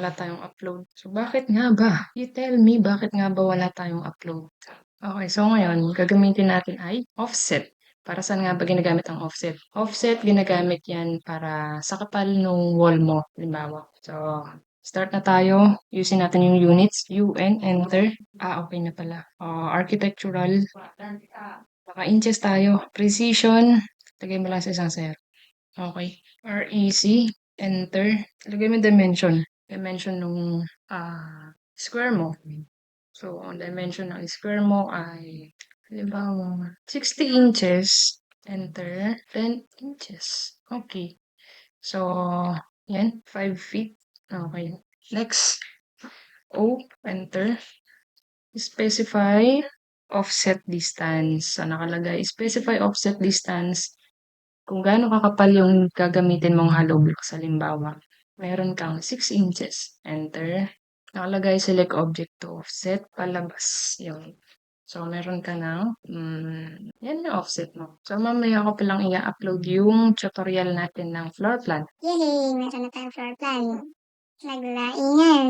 wala tayong upload. So, bakit nga ba? You tell me, bakit nga ba wala tayong upload? Okay, so ngayon, gagamitin natin ay offset. Para saan nga ba ginagamit ang offset? Offset, ginagamit yan para sa kapal ng wall mo, halimbawa. So, start na tayo. Using natin yung units. UN, enter. Okay na pala. Architectural. Naka-inches tayo. Precision. Lagay mo lang sa isang zero. Okay. REC, enter. Lagay mo dimension. Dimension nung square mo. So, ang dimension ng square mo ay, halimbawa, 60 inches. Enter. 10 inches. Okay. So, yan. 5 feet. Okay. Next. O, enter. Specify offset distance. So, nakalagay, specify offset distance kung gaano kakapal yung gagamitin mong hollow blocks. Halimbawa, meron kang 6 inches. Enter. Nakalagay select object to offset palabas. Yun. So, meron ka ng, yan yung offset mo. So, mamaya ko palang i-upload yung tutorial natin ng floor plan. Yehey! Meron na tayong floor plan. Naglaing yan.